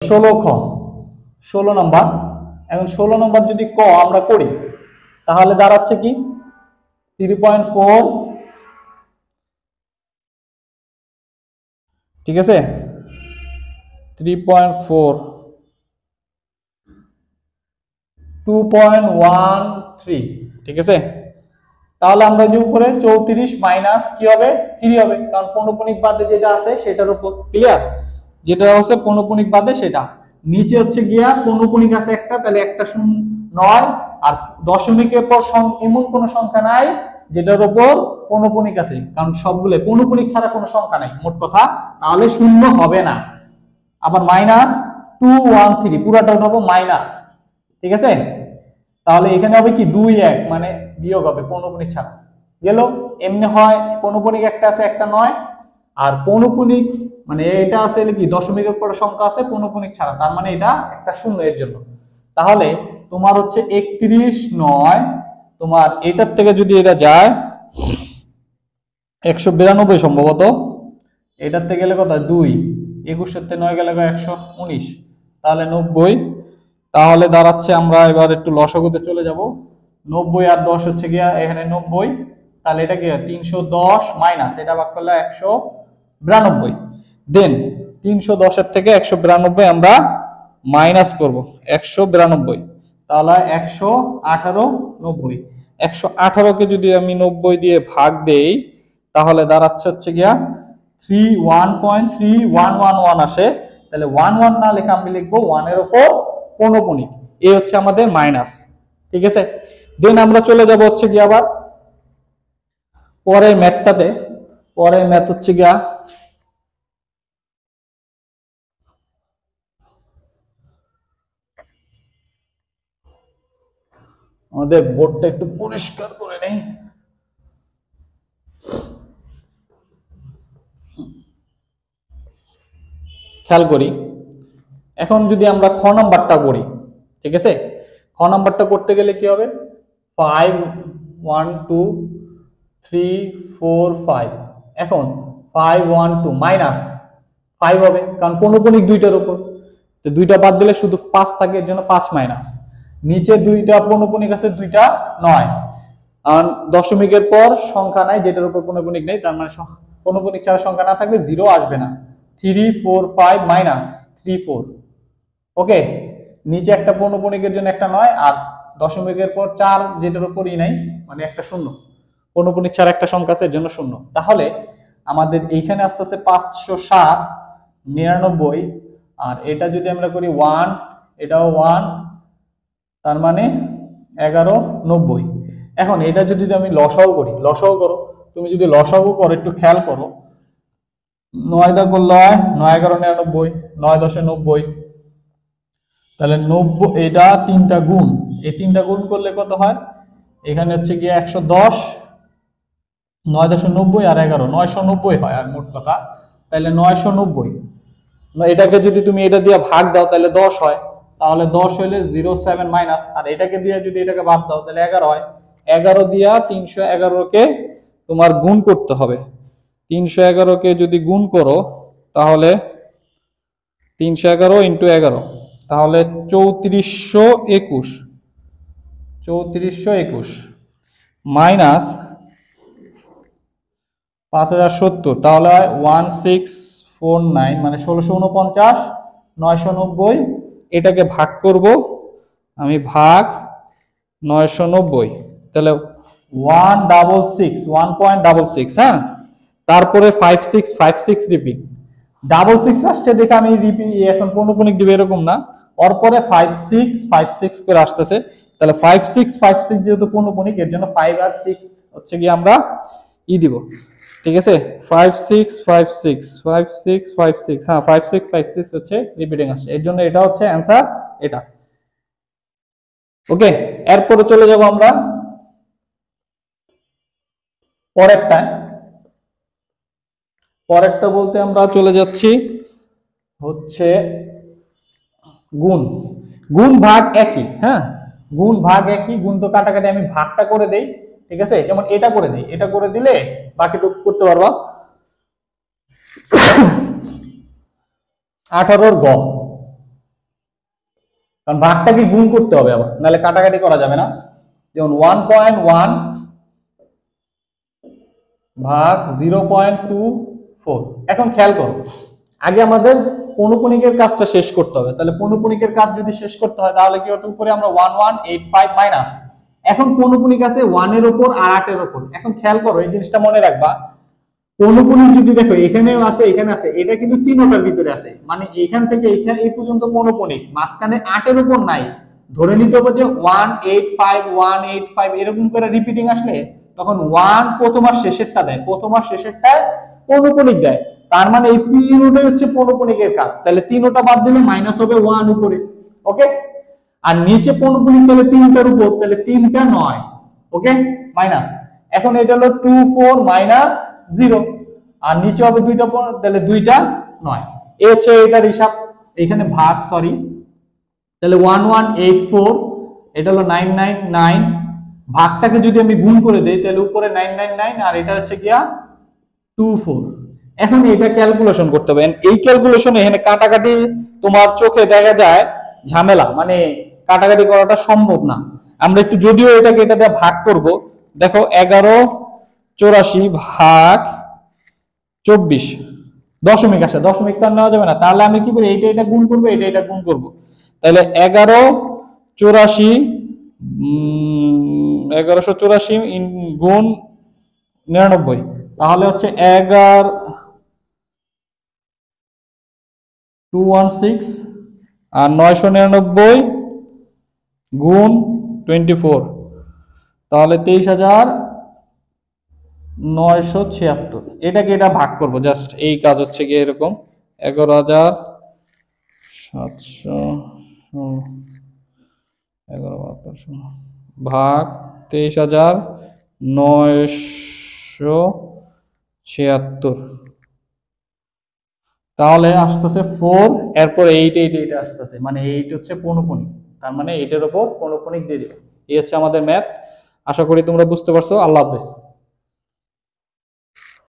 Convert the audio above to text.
16 খ 16 নম্বর। এখন 16 নম্বর যদি ক আমরা করি তাহলে দাঁড়াচ্ছে কি 3.4, ঠিক আছে 3.4 2.13, ঠিক আছে। তাহলে আমরা যে উপরে 34 মাইনাস কি হবে 3 হবে, কারণ পৌনঃপুনিক বাদে যেটা আছে সেটার উপর ক্লিয়ার, যেটা হচ্ছে পৌনঃপুনিক বাদে সেটা। নিচে হচ্ছে গিয়া পৌনঃপুনিক আছে একটা, তাহলে একটা 9, আর দশমিকের পর এমন কোন সংখ্যা নাই যেটার উপর পৌনঃপুনিক আছে, কারণ সবগুলো পৌনঃপুনিক ছাড়া কোনো সংখ্যা নাই মোট কথা, তাহলে শূন্য হবে না। আবার মাইনাস 213 পুরাটা উঠাবো মাইনাস, ঠিক আছে। তাহলে এখানে হবে কি 2 1 মানে বিয়োগ হবে পৌনঃপুনিক ছাড়া গেল। এমনি হয় পৌনঃপুনিক একটা আছে একটা 9, আর পৌনঃপুনিক মানে এটা আছে কি দশমিকের পরে সংখ্যা আছে পৌনঃপুনিক ছাড়া, তার মানে এটা একটা শূন্য এর জন্য। তাহলে তোমার হচ্ছে 31 9, তোমার এটার থেকে যদি এটা যায় 192 সম্ভবত, এটার থেকে গেলে কত 2, 21 এর থেকে 9 গেলে 119, তাহলে 90। তাহলে দাঁড়াচ্ছে আমরা এবার একটু লসাগুতে চলে যাব, 90 আর 10 হচ্ছে গিয়া এখানে 90, তাহলে এটা কি 310 মাইনাস এটা ভাগ করলে 192, দেন 310 এর থেকে 192 আমরা মাইনাস করব 192, তাহলে 118 90, 118 কে যদি আমি 90 দিয়ে ভাগ দেই তাহলে দাঁড়াচ্ছে হচ্ছে গিয়া 1.3111 আসে। তাহলে 11 না লিখে আমি লিখবো 1 এর উপর পৌনঃপুনিক, এই হচ্ছে আমাদের মাইনাস, ঠিক আছে। দেন আমরা চলে যাব হচ্ছে গিয়া আবার পরের ম্যাথটাতে। পরের ম্যাথ হচ্ছে গিয়া আমাদের বোর্ডটা একটু পরিষ্কার করে নেই। খেয়াল করি, এখন যদি আমরা খ নাম্বারটা করি, ঠিক আছে। খ নাম্বারটা করতে গেলে কি হবে 5 1 2 3 4 5, এখন 5 1 2 মাইনাস 5 হবে, কারণ পৌনঃপুনিক দুইটার উপর, তো দুইটা বাদ দিলে শুধু 5 থাকে, এর জন্য 5 মাইনাস। নিচে দুইটা পৌনঃপুনিক আছে দুইটা 9, আর দশমিকের পর সংখ্যা নাই যেটার উপর পৌনঃপুনিক নেই, তার মানে পৌনঃপুনিক ছাড়া সংখ্যা না থাকলে 0 আসবে না। 3 4 5 মাইনাস 3 4, ওকে। নিচে একটা পৌনঃপুনিকের জন্য একটা 9, আর দশমিকের পর 4 যেটার উপরই নাই মানে একটা শূন্য, পৌনঃপুনিক ছাড়া একটা সংখ্যা আছে এর জন্য শূন্য। তাহলে আমাদের এইখানে আসতে আছে 507 99, আর এটা যদি আমরা করি 1, এটাও 1, তার মানে 11 90। এখন এটা যদি আমি লসাগু করি, লসাগু করো, তুমি যদি লসাগু করো একটু খেয়াল করো, 9 দা করলে 9 11 99, 9 10 90, তাহলে 90 এটা তিনটা গুণ, এই তিনটা গুণ করলে কত হয়, এখানে হচ্ছে গিয়ে 110, 9 10 90 আর 11 990 হয় আর মোট কথা, তাহলে 990। এটাকে যদি তুমি এটা দিয়ে ভাগ দাও তাহলে 10 হয়, তাহলে 10 হইলে 07 মাইনাস, আর এটাকে দিয়ে যদি এটাকে বাদ দাও তাহলে 11 হয়। 11 দিয়া 311 কে তোমার গুণ করতে হবে, 311 কে যদি গুণ করো তাহলে 311 ইন্টু 11, তাহলে 3421 মাইনাস 5070, তাহলে 1649 মানে 1649 990, এটাকে ভাগ করব আমি ভাগ 990, তাহলে 1.66, হ্যাঁ। তারপরে 56 রিপিট, 66 আসছে দেখে আমি রিপিট এখন পৌনঃপুনিক দিবে এরকম না, ওর পরে 56 করে আসতেছে, তাহলে 56 যেহেতু পৌনঃপুনিক এর জন্য 5 আর 6 হচ্ছে কি আমরা ই দিব, ঠিক আছে 56 হ্যাঁ 56 হচ্ছে রিপিটিং আসছে, এর জন্য এটা হচ্ছে অ্যান্সার এটা, ওকে। এরপরে চলে যাব আমরা পরেরটা বলতে আমরা চলে যাচ্ছি হচ্ছে গুণ ভাগ একই, হ্যাঁ গুণ ভাগ একই, গুণ তো কাটাকাটি, আমি ভাগটা করে দেই, ঠিক আছে। যেমন এটা করে দেই, এটা করে দিলে বাকিটুকু করতে পারবা। 18 গ কারণ ভাগটাকে গুণ করতে হবে আবার, নাহলে কাটাকাটি করা যাবে না। যেমন 1.1 ভাগ 0.24। এখন খেয়াল করো, আগে আমাদের পৌনঃপুনিকের কাজটা শেষ করতে হবে। তাহলে পৌনঃপুনিকের কাজ যদি শেষ করতে হয় তাহলে কি হতো, উপরে আমরা 1185 মাইনাস, এখন পৌনঃপুনিক আছে 1 এর উপর আর 8 এর উপর। এখন খেয়াল করো, এই জিনিসটা মনে রাখবা, পৌনঃপুনিক যদি দেখো এখানেও আছে এখানে আছে, এটা কিন্তু তিনটার ভিতরে আছে, মানে এখান থেকে এখানে এই পর্যন্ত পৌনঃপুনিক, মাঝখানে 8 এর উপর নাই। ধরে নিতে হবে যে 185 এরকম করে রিপিটিং আসলে তখন 1 প্রথম আর শেষেরটা দেয়, প্রথম আর শেষেরটায় পৌনঃপুনিক দেয়। তার মানে এই তিনটাই হচ্ছে পৌনঃপুনিকের কাজ। তাহলে তিনটা বাদ দিলে মাইনাস হবে 1 উপরে। ওকে, আর নিচে পৌনঃপুনিক তাহলে তিনটার উপর, তাহলে 3টা 9। ওকে, মাইনাস। এখন এটা হলো 24 মাইনাস 0, আর নিচে হবে 2টা, তাহলে 2টা 9। এই হচ্ছে এটার হিসাব। এখানে ভাগ, সরি, তাহলে 1184, এটা হলো 999। ভাগটাকে যদি আমি গুণ করে দেই তাহলে উপরে 999 আর এটা হচ্ছে গিয়া 24। এখন এটা ক্যালকুলেশন করতে হবে। এই ক্যালকুলেশনে এখানে কাটাকাটি তোমার চোখে দেখা যায় ঝামেলা, মানে কাটাকাটি করাটা সম্ভব না। আমরা একটু যদিও এটাকে এটা দিয়ে ভাগ করব, দেখো 1184 ভাগ 24, দশমিক আসে, দশমিক তো নেওয়া যাবে না। তাহলে আমি কি করি, এটা গুণ করবো, এটা গুণ করবো। তাহলে 1184 গুণ 99, তাহলে হচ্ছে 216, আর 999 গুণ 24, তাহলে 23,976। এটাকে এটা ভাগ করব, জাস্ট এই কাজ হচ্ছে কি এরকম, 11,700 ভাগ 23,976, তাহলে আসতেছে 4, এরপর 8 আসতেছে, মানে 8 হচ্ছে পৌনঃপুনিক। তার মানে 8 এর উপর পৌনঃপুনিক দিয়ে দিবে। এই হচ্ছে আমাদের ম্যাথ। আশা করি তোমরা বুঝতে পারছো। আল্লাহ হাফেজ।